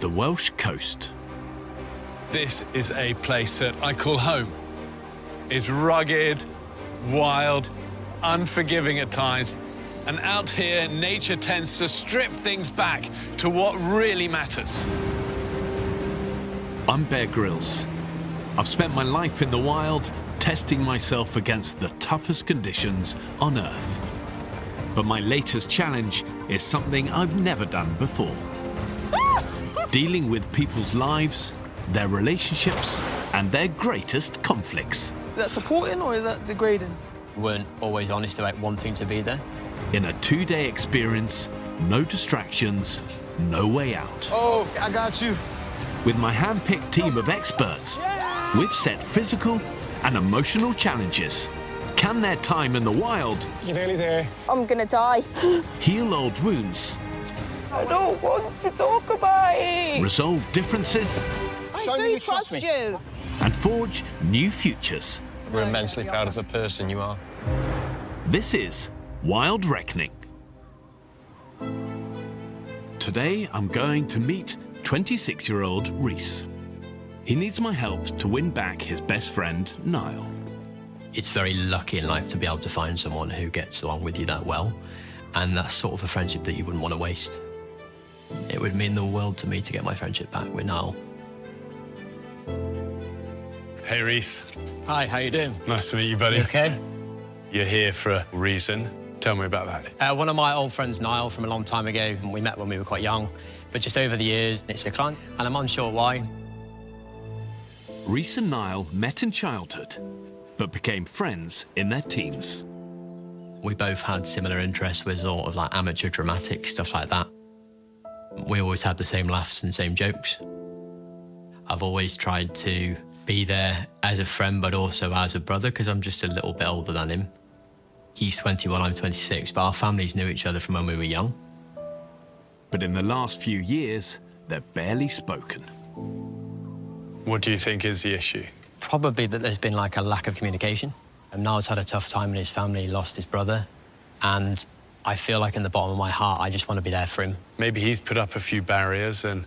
the Welsh coast. This is a place that I call home. It's rugged, wild, unforgiving at times. And out here, nature tends to strip things back to what really matters. I'm Grylls. I've spent my life in the wild, testing myself against the toughest conditions on Earth. But my latest challenge is something I've never done before. Dealing with people's lives, their relationships, and their greatest conflicts. Is that supporting or is that degrading? Weren't always honest about wanting to be there. In a 2-day experience, no distractions, no way out. Oh, I got you. With my hand-picked team of experts, we've set physical and emotional challenges. Can their time in the wild You're nearly there. I'm gonna die. heal old wounds, I don't want to talk about it. resolve differences, Show me you trust me. you. and forge new futures? We're immensely proud of the person you are. This is Wild Reckoning. Today I'm going to meet 26-year-old Rhys. He needs my help to win back his best friend, Niall. It's very lucky in life to be able to find someone who gets along with you that well, and that's sort of a friendship that you wouldn't want to waste. It would mean the world to me to get my friendship back with Niall. Hey, Rhys. Hi, how you doing? Nice to meet you, buddy. You okay? You're here for a reason. Tell me about that. One of my old friends, Niall, from a long time ago, and we met when we were quite young, but just over the years, it's declined, and I'm unsure why. Rhys and Niall met in childhood, but became friends in their teens. We both had similar interests with sort of like amateur dramatic, stuff like that. We always had the same laughs and same jokes. I've always tried to be there as a friend, but also as a brother, because I'm just a little bit older than him. He's 21, I'm 26, but our families knew each other from when we were young. But in the last few years, they've barely spoken. What do you think is the issue? Probably that there's been like a lack of communication. And Niall's had a tough time in his family, he lost his brother, and I feel like in the bottom of my heart, I just want to be there for him. Maybe he's put up a few barriers and,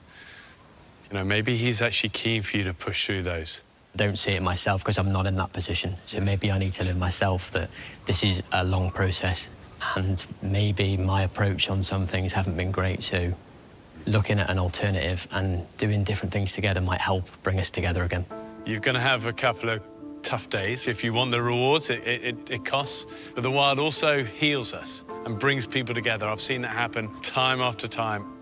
maybe he's actually keen for you to push through those. I don't see it myself because I'm not in that position. So maybe I need to live myself that this is a long process, and maybe my approach on some things haven't been great. So looking at an alternative and doing different things together might help bring us together again. You're going to have a couple of tough days. If you want the rewards, it costs. But the wild also heals us and brings people together. I've seen that happen time after time.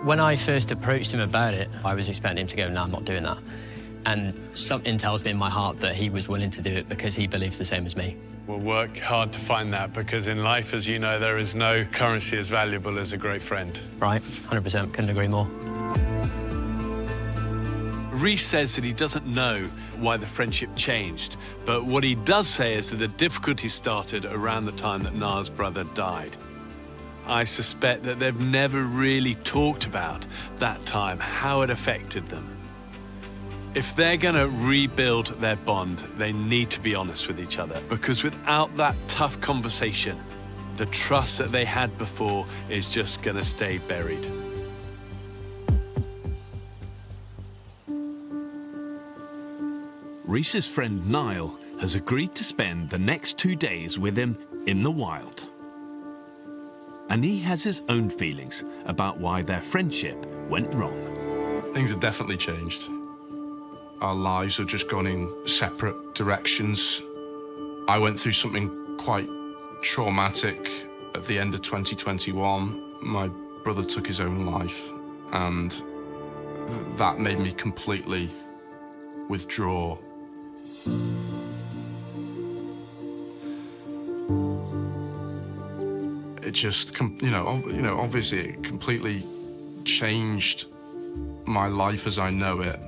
When I first approached him about it, I was expecting him to go, no, I'm not doing that. And something tells me in my heart that he was willing to do it because he believes the same as me. We'll work hard to find that, because in life, as you know, there is no currency as valuable as a great friend. Right, 100%, couldn't agree more. Rhys says that he doesn't know why the friendship changed, but what he does say is that the difficulties started around the time that Niall's brother died. I suspect that they've never really talked about that time, how it affected them. If they're going to rebuild their bond, they need to be honest with each other, because without that tough conversation, the trust that they had before is just going to stay buried. Rhys's friend Niall has agreed to spend the next 2 days with him in the wild. And he has his own feelings about why their friendship went wrong. Things have definitely changed. Our lives have just gone in separate directions. I went through something quite traumatic at the end of 2021. My brother took his own life, and that made me completely withdraw. It just, obviously it completely changed my life as I know it.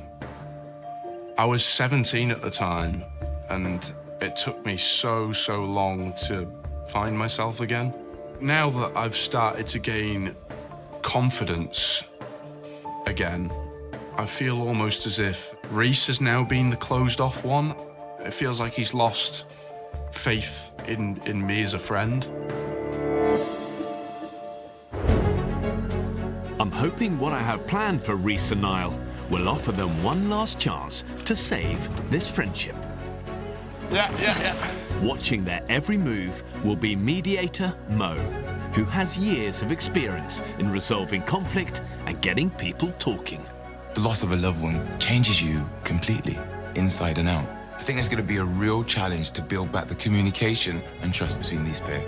I was 17 at the time, and it took me so long to find myself again. Now that I've started to gain confidence again, I feel almost as if Rhys has now been the closed-off one. It feels like he's lost faith in me as a friend. I'm hoping what I have planned for Rhys and Niall will offer them one last chance to save this friendship. Yeah. Watching their every move will be mediator Mo, who has years of experience in resolving conflict and getting people talking. The loss of a loved one changes you completely, inside and out. I think it's going to be a real challenge to build back the communication and trust between these pair.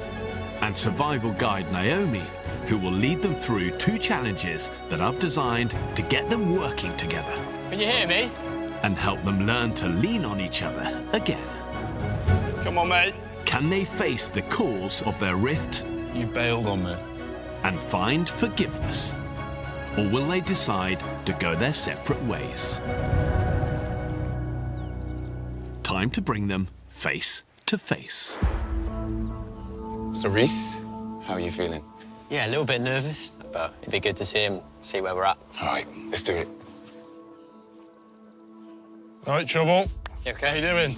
And survival guide Naomi, who will lead them through 2 challenges that I've designed to get them working together. Can you hear me? And help them learn to lean on each other again. Come on, mate. Can they face the cause of their rift You bailed on me. and find forgiveness? Or will they decide to go their separate ways? Time to bring them face to face. So, Rhys, how are you feeling? Yeah, a little bit nervous, but it'd be good to see him, see where we're at. All right, let's do it. All right, Trouble. You okay? How you doing?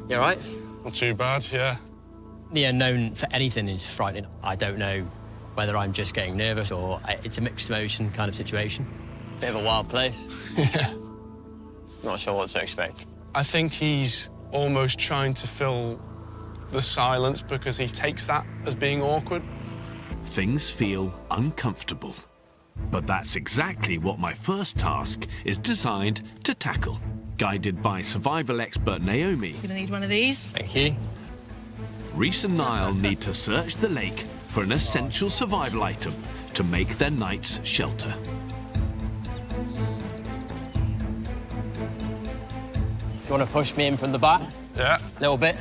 You all right? Not too bad, yeah. The unknown for anything is frightening. I don't know whether I'm just getting nervous or it's a mixed emotion kind of situation. Bit of a wild place. Yeah. Not sure what to expect. I think he's almost trying to fill the silence because he takes that as being awkward. Things feel uncomfortable. But that's exactly what my first task is designed to tackle. Guided by survival expert Naomi, Gonna need one of these. Thank you. Rhys and Niall need to search the lake for an essential survival item to make their night's shelter. You want to push me in from the back? Yeah. A little bit?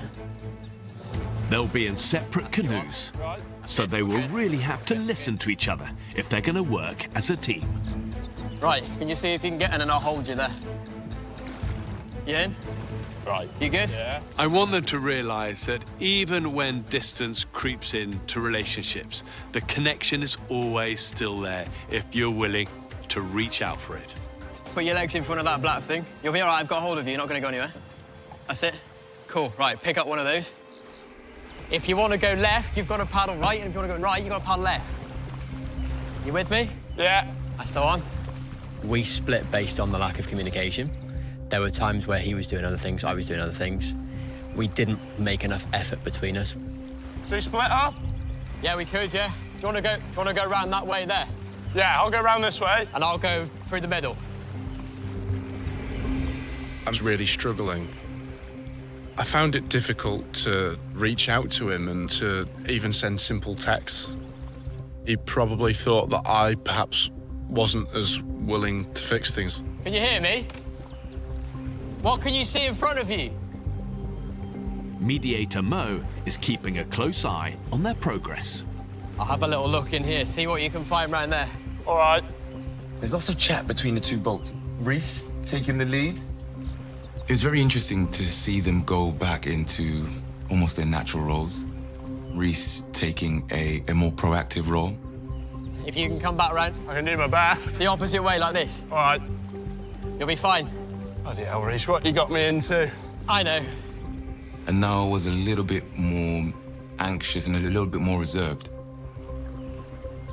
They'll be in separate canoes, so they will really have to listen to each other if they're going to work as a team. Right, can you see if you can get in and I'll hold you there? You in? Right. You good? Yeah. I want them to realise that even when distance creeps into relationships, the connection is always still there if you're willing to reach out for it. Put your legs in front of that black thing. You'll be all right, I've got hold of you, you're not going to go anywhere. That's it. Cool, right, pick up one of those. If you want to go left, you've got to paddle right, and if you want to go right, you've got to paddle left. You with me? Yeah. That's the one. We split based on the lack of communication. There were times where he was doing other things, I was doing other things. We didn't make enough effort between us. Should we split up? Yeah, we could, yeah. Do you want to go around that way there? Yeah, I'll go round this way. And I'll go through the middle. I was really struggling. I found it difficult to reach out to him and to even send simple texts. He probably thought that I perhaps wasn't as willing to fix things. Can you hear me? What can you see in front of you? Mediator Mo is keeping a close eye on their progress. I'll have a little look in here, see what you can find around there. All right. There's lots of chat between the 2 boats. Rhys taking the lead. It was very interesting to see them go back into almost their natural roles. Rhys taking a more proactive role. If you can come back round I can do my best. the opposite way like this, All right. you'll be fine. Bloody hell, Rhys, what you got me into? I know. And Niall was a little bit more anxious and a little bit more reserved.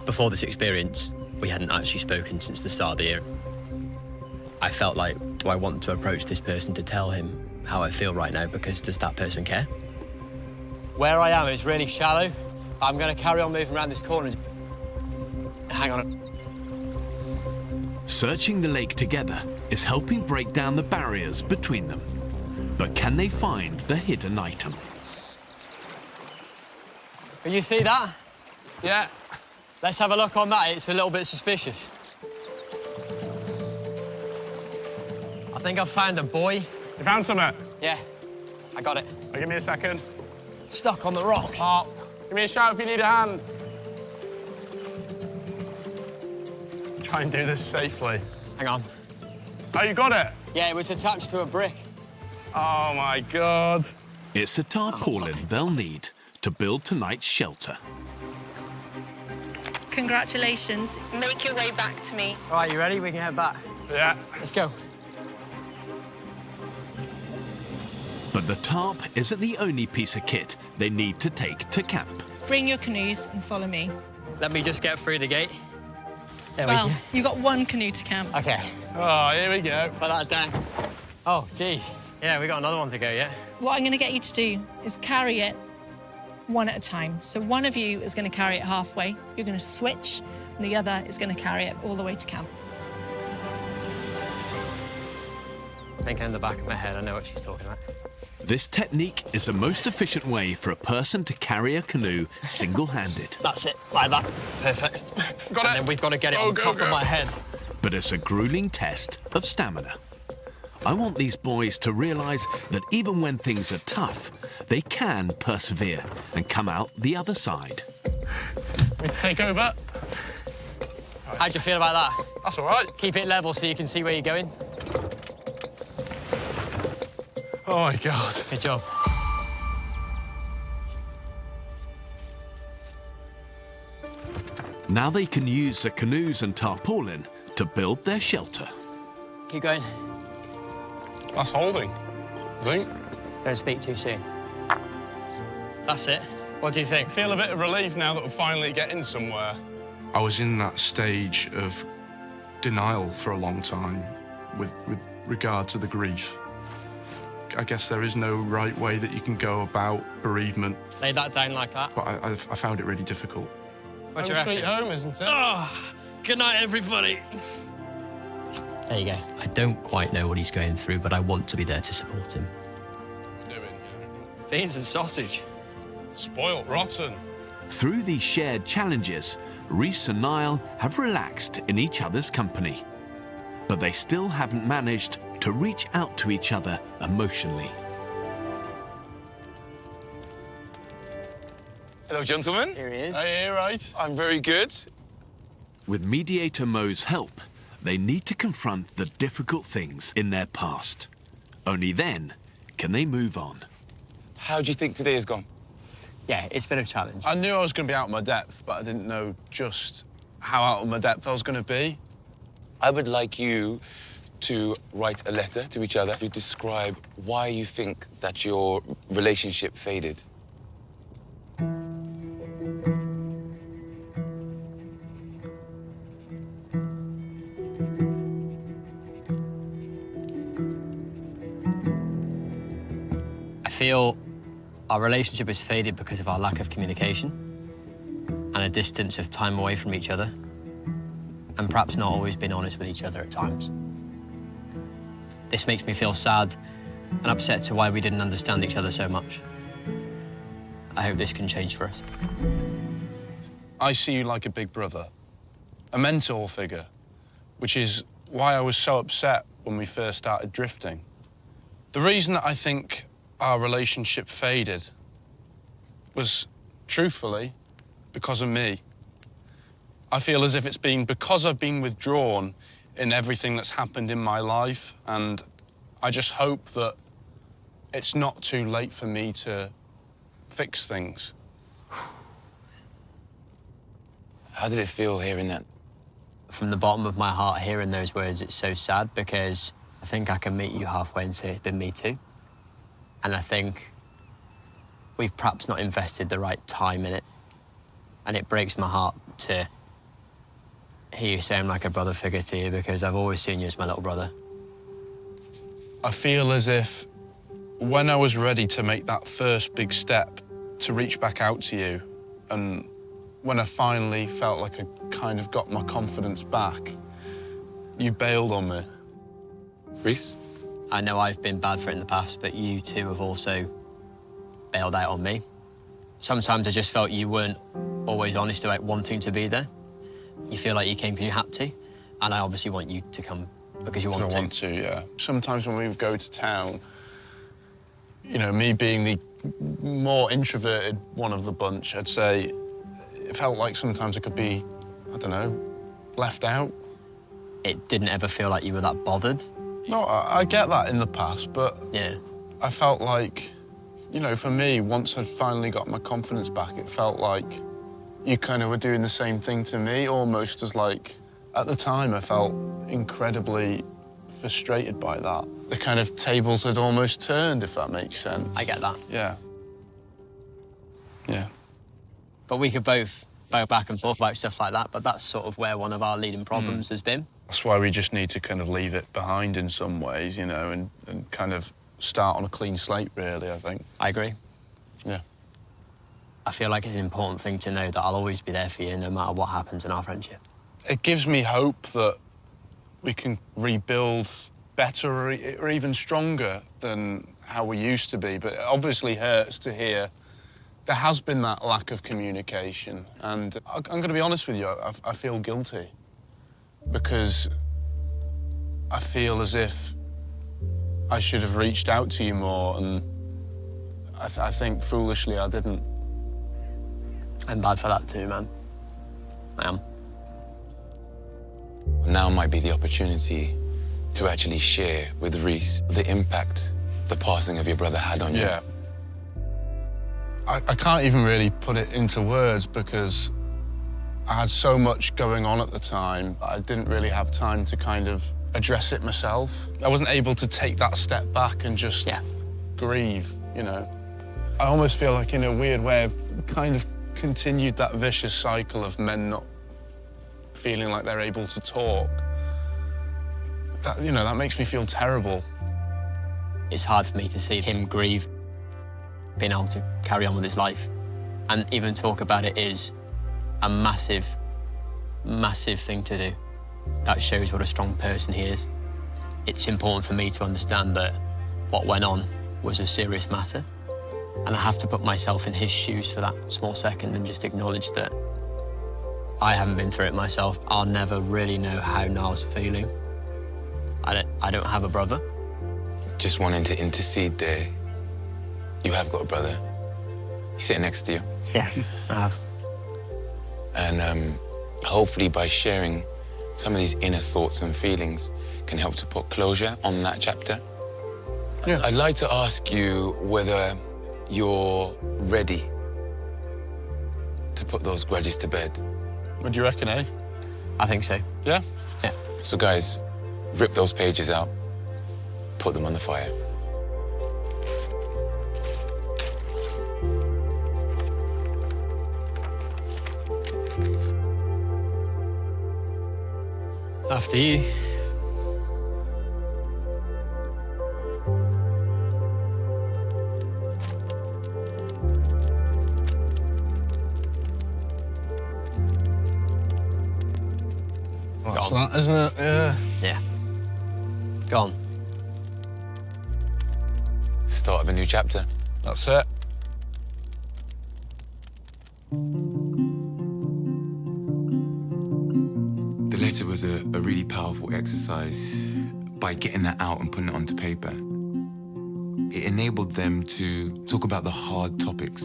Before this experience, we hadn't actually spoken since the start of the year. I felt like, do I want to approach this person to tell him how I feel right now, because does that person care? Where I am is really shallow. I'm going to carry on moving around this corner. Hang on. Searching the lake together is helping break down the barriers between them. But can they find the hidden item? Can you see that? Yeah. Let's have a look on that. It's a little bit suspicious. I think I've found a buoy. You found something? Yeah, I got it. Oh, give me a second. Stuck on the rocks. Oh, give me a shout if you need a hand. Try and do this safely. Hang on. Oh, you got it? Yeah, it was attached to a brick. Oh, my God. It's a tarpaulin they'll need to build tonight's shelter. Congratulations. Make your way back to me. All right, you ready? We can head back. Yeah. Let's go. But the tarp isn't the only piece of kit they need to take to camp. Bring your canoes and follow me. Let me just get through the gate. Well, you've got one canoe to camp. Okay. Oh, here we go. Put that down. Oh, geez. Yeah, we got another one to go, yeah? What I'm going to get you to do is carry it one at a time. So one of you is going to carry it halfway, you're going to switch, and the other is going to carry it all the way to camp. Thinking in the back of my head, I know what she's talking about. This technique is the most efficient way for a person to carry a canoe single-handed. That's it, like that. Perfect. Got it. And then we've got to get it on top of my head. But it's a grueling test of stamina. I want these boys to realise that even when things are tough, they can persevere and come out the other side. We take over. How'd you feel about that? That's all right. Keep it level so you can see where you're going. Oh, my God. Good job. Now they can use the canoes and tarpaulin to build their shelter. Keep going. That's holding, I think. Don't speak too soon. That's it. What do you think? Feel a bit of relief now that we're finally getting somewhere. I was in that stage of denial for a long time with regard to the grief. I guess there is no right way that you can go about bereavement, Lay that down like that. but I found it really difficult. What do you Home reckon? sweet home, isn't it? Oh, good night, everybody. There you go. I don't quite know what he's going through, but I want to be there to support him. Doing, yeah. Beans and sausage. Spoilt rotten. Through these shared challenges, Rhys and Niall have relaxed in each other's company. But they still haven't managed to reach out to each other emotionally. Hello, gentlemen. Here he is. Are you right? I'm very good. With mediator Mo's help, they need to confront the difficult things in their past. Only then can they move on. How do you think today has gone? Yeah, it's been a challenge. I knew I was going to be out of my depth, but I didn't know just how out of my depth I was going to be. I would like you to write a letter to each other to describe why you think that your relationship faded. I feel our relationship has faded because of our lack of communication and a distance of time away from each other, and perhaps not always being honest with each other at times. This makes me feel sad and upset to why we didn't understand each other so much. I hope this can change for us. I see you like a big brother, a mentor figure, which is why I was so upset when we first started drifting. The reason that I think our relationship faded was, truthfully, because of me. I feel as if it's been because I've been withdrawn in everything that's happened in my life, and I just hope that it's not too late for me to fix things. How did it feel hearing that? From the bottom of my heart, hearing those words, it's so sad because I think I can meet you halfway and say it's been me too. And I think we've perhaps not invested the right time in it. And it breaks my heart to hear you say I'm like a brother figure to you because I've always seen you as my little brother. I feel as if when I was ready to make that first big step to reach back out to you, and when I finally felt like I kind of got my confidence back, you bailed on me. Rhys? I know I've been bad for it in the past, but you two have also bailed out on me. Sometimes I just felt you weren't always honest about wanting to be there. You feel like you came because you had to, and I obviously want you to come because you want to. I want to, yeah. Sometimes when we would go to town, you know, me being the more introverted one of the bunch, I'd say it felt like sometimes I could be, I don't know, left out. It didn't ever feel like you were that bothered. No, I get that in the past, but Yeah. I felt like, you know, for me, once I'd finally got my confidence back, it felt like you kind of were doing the same thing to me, almost as like, at the time, I felt incredibly frustrated by that. The kind of tables had almost turned, if that makes sense. I get that. Yeah. Yeah. But we could both go back and forth about stuff like that, but that's sort of where one of our leading problems has been. That's why we just need to kind of leave it behind in some ways, you know, and kind of start on a clean slate, really, I think. I agree. Yeah. I feel like it's an important thing to know that I'll always be there for you no matter what happens in our friendship. It gives me hope that we can rebuild better or even stronger than how we used to be, but it obviously hurts to hear there has been that lack of communication. And I'm going to be honest with you, I feel guilty because I feel as if I should have reached out to you more, and I think foolishly I didn't. I'm bad for that too, man. I am. Now might be the opportunity to actually share with Rhys the impact the passing of your brother had on you. Yeah. I can't even really put it into words because I had so much going on at the time. I didn't really have time to kind of address it myself. I wasn't able to take that step back and just grieve, you know. I almost feel like, in a weird way, I've kind of continued that vicious cycle of men not feeling like they're able to talk. That, you know, that makes me feel terrible. It's hard for me to see him grieve, being able to carry on with his life. And even talk about it is a massive, massive thing to do. That shows what a strong person he is. It's important for me to understand that what went on was a serious matter. And I have to put myself in his shoes for that small second and just acknowledge that I haven't been through it myself. I'll never really know how Niall's feeling. I don't have a brother. Just wanting to intercede there. You have got a brother. He's sitting next to you. Yeah, I have. And hopefully by sharing some of these inner thoughts and feelings can help to put closure on that chapter. Yeah. I'd like to ask you whether you're ready to put those grudges to bed. What do you reckon, eh? I think so. Yeah? Yeah. So guys, rip those pages out, put them on the fire. After you. That's that, isn't it? Yeah. Yeah. Go on. Start of a new chapter. That's it. The letter was a really powerful exercise. By getting that out and putting it onto paper, it enabled them to talk about the hard topics.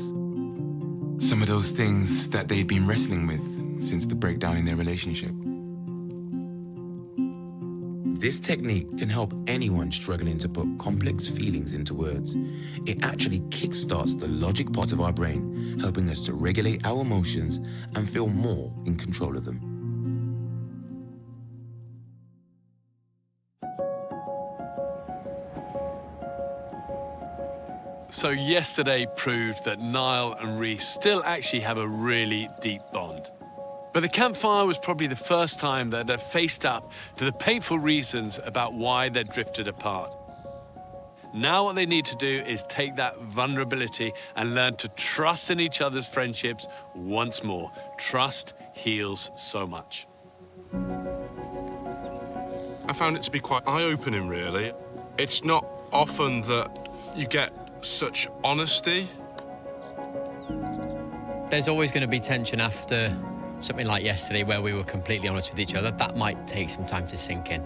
Some of those things that they'd been wrestling with since the breakdown in their relationship. This technique can help anyone struggling to put complex feelings into words. It actually kickstarts the logic part of our brain, helping us to regulate our emotions and feel more in control of them. So yesterday proved that Niall and Rhys still actually have a really deep bond. But the campfire was probably the first time that they've faced up to the painful reasons about why they drifted apart. Now what they need to do is take that vulnerability and learn to trust in each other's friendships once more. Trust heals so much. I found it to be quite eye-opening, really. It's not often that you get such honesty. There's always going to be tension after something like yesterday where we were completely honest with each other. That might take some time to sink in.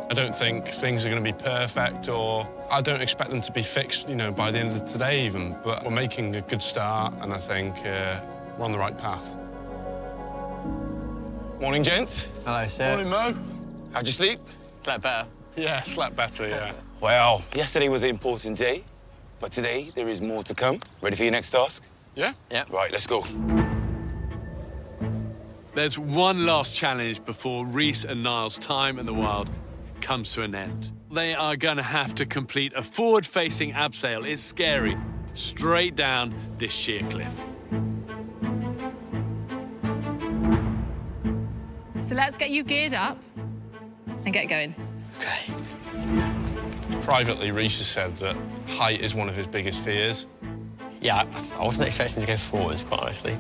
I don't think things are going to be perfect, or I don't expect them to be fixed, you know, by the end of today even, but we're making a good start, and I think we're on the right path. Morning, gents. Hello, sir. Morning, Mo. How'd you sleep? Slept better. Yeah, slept better, yeah. Well, yesterday was an important day, but today there is more to come. Ready for your next task? Yeah? Yeah. Right, let's go. There's one last challenge before Rhys and Niall's time in the wild comes to an end. They are going to have to complete a forward-facing abseil. It's scary. Straight down this sheer cliff. So let's get you geared up and get going. Okay. Privately, Rhys has said that height is one of his biggest fears. Yeah, I wasn't expecting to go forwards, quite honestly.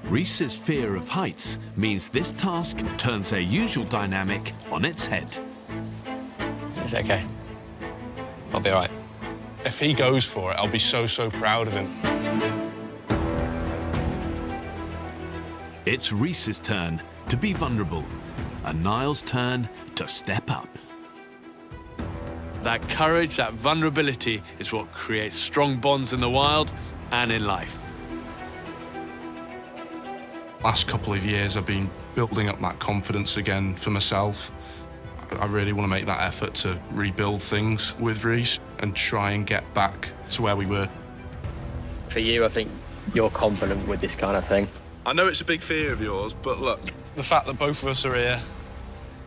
Rhys's fear of heights means this task turns their usual dynamic on its head. It's okay. I'll be all right. If he goes for it, I'll be so proud of him. It's Rhys's turn to be vulnerable, and Niall's turn to step up. That courage, that vulnerability is what creates strong bonds in the wild and in life. Last couple of years, I've been building up that confidence again for myself. I really want to make that effort to rebuild things with Rhys and try and get back to where we were. For you, I think you're confident with this kind of thing. I know it's a big fear of yours, but look, the fact that both of us are here,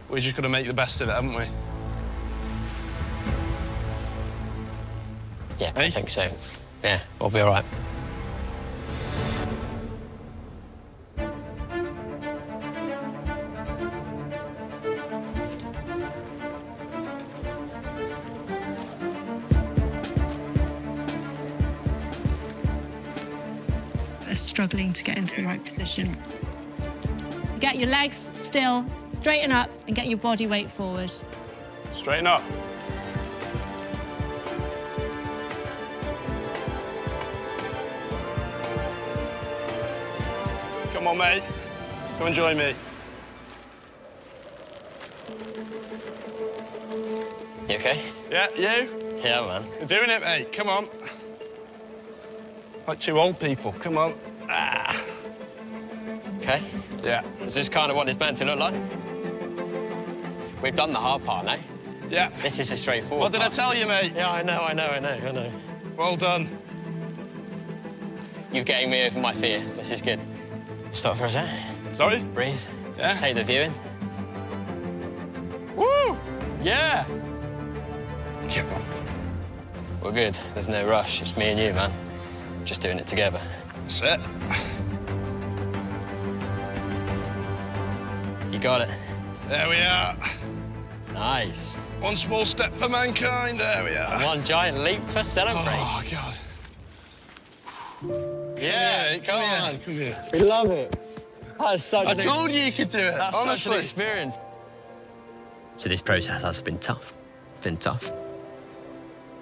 we're just going to make the best of it, haven't we? Yeah, Hey? I think so. Yeah, I'll be all right. They're struggling to get into the right position. Get your legs still, straighten up, and get your body weight forward. Straighten up. Come on, mate. Come and join me. You okay? Yeah, you? Yeah, man. You're doing it, mate. Come on. Like two old people. Come on. Ah. Okay. Yeah. Is this kind of what it's meant to look like? We've done the hard part now. Yeah. This is a straightforward What did I part. tell you, mate? Yeah, I know. Well done. You're getting me over my fear. This is good. Stop for a sec. Sorry? Breathe. Yeah. Take the view in. Woo! Yeah. Come on. We're good. There's no rush. It's me and you, man. Just doing it together. That's it. You got it. There we are. Nice. One small step for mankind. There we are. One giant leap for Celebrate. Oh, God. Yes, Come here, come on. Come here. We love it. That's such I told you could do it. That's honestly. such an experience. So this process has been tough. Been tough.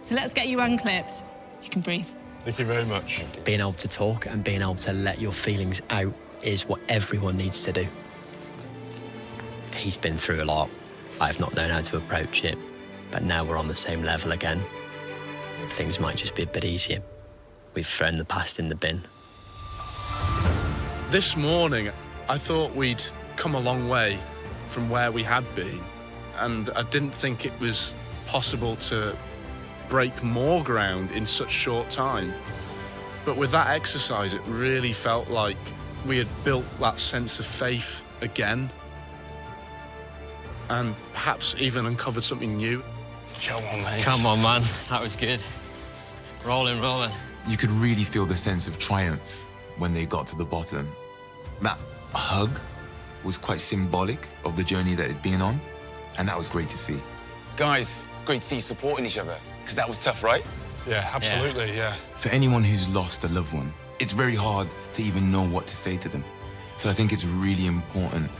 So let's get you unclipped. You can breathe. Thank you very much. Being able to talk and being able to let your feelings out is what everyone needs to do. He's been through a lot. I've not known how to approach it, but now we're on the same level again. Things might just be a bit easier. We've thrown the past in the bin. This morning, I thought we'd come a long way from where we had been, and I didn't think it was possible to break more ground in such short time. But with that exercise, it really felt like we had built that sense of faith again, and perhaps even uncovered something new. Come on, mate. Come on, man. That was good. Rolling. You could really feel the sense of triumph when they got to the bottom. That hug was quite symbolic of the journey that they'd been on, and that was great to see. Guys, great to see you supporting each other, because that was tough, right? Yeah, absolutely, yeah. For anyone who's lost a loved one, it's very hard to even know what to say to them. So I think it's really important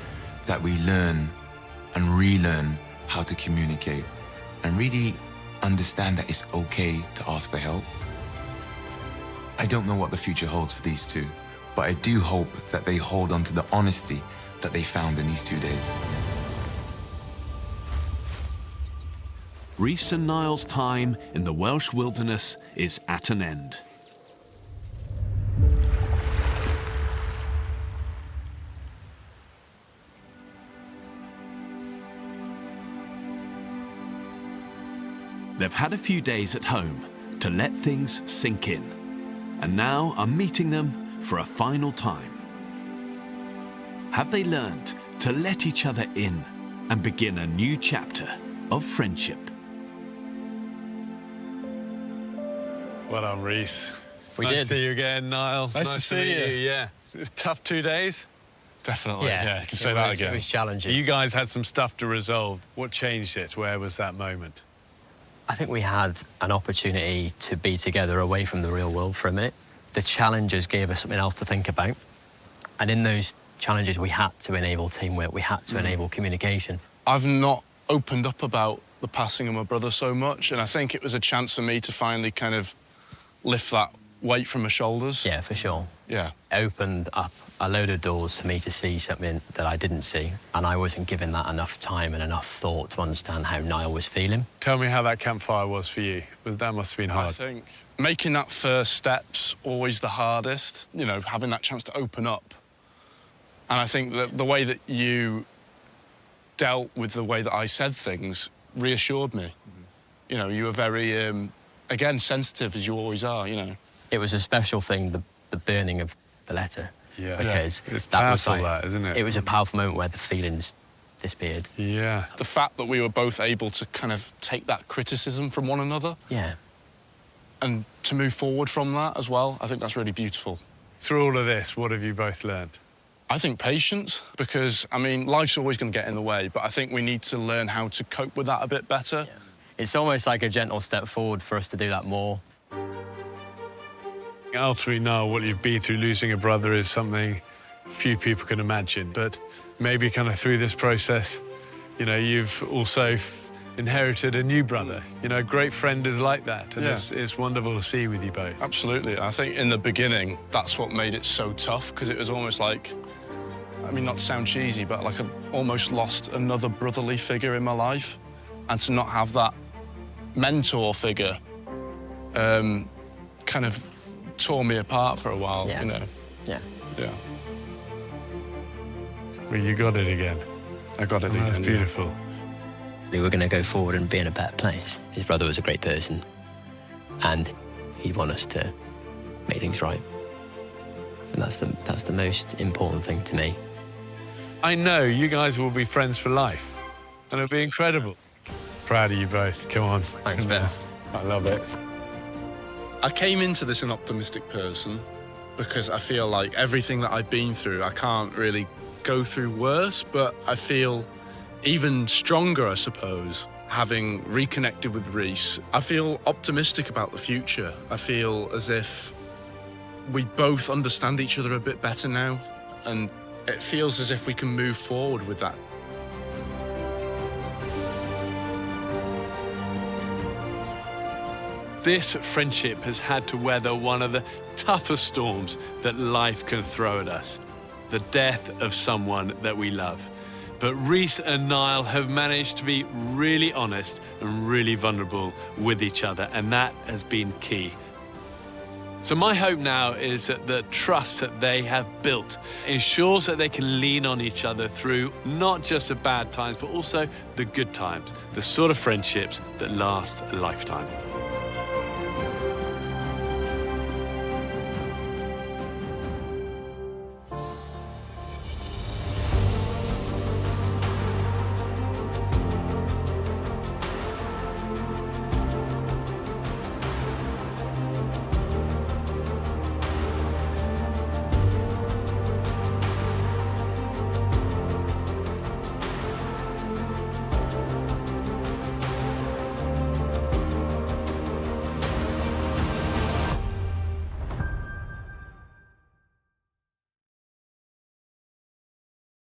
that we learn and relearn how to communicate and really understand that it's okay to ask for help. I don't know what the future holds for these two, but I do hope that they hold on to the honesty that they found in these 2 days. Rhys and Niall's time in the Welsh wilderness is at an end. They've had a few days at home to let things sink in, and now are meeting them for a final time. Have they learned to let each other in and begin a new chapter of friendship? Well done, Rhys. We nice did. to see you again, Niall. Nice to see meet you. Yeah. Tough 2 days. Definitely, yeah, you can say that again. It was challenging. You guys had some stuff to resolve. What changed it? Where was that moment? I think we had an opportunity to be together away from the real world for a minute. The challenges gave us something else to think about. And in those challenges, we had to enable teamwork. We had to enable communication. I've not opened up about the passing of my brother so much, and I think it was a chance for me to finally kind of lift that weight from my shoulders. Yeah, for sure. Yeah. It opened up a load of doors for me to see something that I didn't see, and I wasn't given that enough time and enough thought to understand how Niall was feeling. Tell me how that campfire was for you. That must have been hard. I think making that first step's always the hardest, you know, having that chance to open up. And I think that the way that you dealt with the way that I said things reassured me. You know, you were very, again, sensitive as you always are, you know. It was a special thing, the burning of the letter. Yeah. Because It's that was powerful, like, that, isn't it? It was a powerful moment where the feelings disappeared. Yeah. The fact that we were both able to kind of take that criticism from one another Yeah. and to move forward from that as well, I think that's really beautiful. Through all of this, what have you both learned? I think patience, because, I mean, life's always going to get in the way, but I think we need to learn how to cope with that a bit better. Yeah. It's almost like a gentle step forward for us to do that more. Ultimately, Niall, what you've been through, losing a brother, is something few people can imagine. But maybe kind of through this process, you know, you've also inherited a new brother. You know, a great friend is like that. And it's wonderful to see with you both. Absolutely. I think in the beginning, that's what made it so tough, because it was almost like, I mean, not to sound cheesy, but like I almost lost another brotherly figure in my life. And to not have that mentor figure kind of tore me apart for a while, you know. Yeah. Yeah. Well, you got it again. I got it again. That's beautiful. We were going to go forward and be in a better place. His brother was a great person, and he'd want us to make things right. And that's the most important thing to me. I know you guys will be friends for life, and it'll be incredible. Proud of you both. Come on. Thanks, Ben. I love it. I came into this an optimistic person because I feel like everything that I've been through, I can't really go through worse, but I feel even stronger, I suppose, having reconnected with Rhys. I feel optimistic about the future. I feel as if we both understand each other a bit better now, and it feels as if we can move forward with that. This friendship has had to weather one of the toughest storms that life can throw at us, the death of someone that we love. But Rhys and Niall have managed to be really honest and really vulnerable with each other, and that has been key. So my hope now is that the trust that they have built ensures that they can lean on each other through not just the bad times, but also the good times, the sort of friendships that last a lifetime.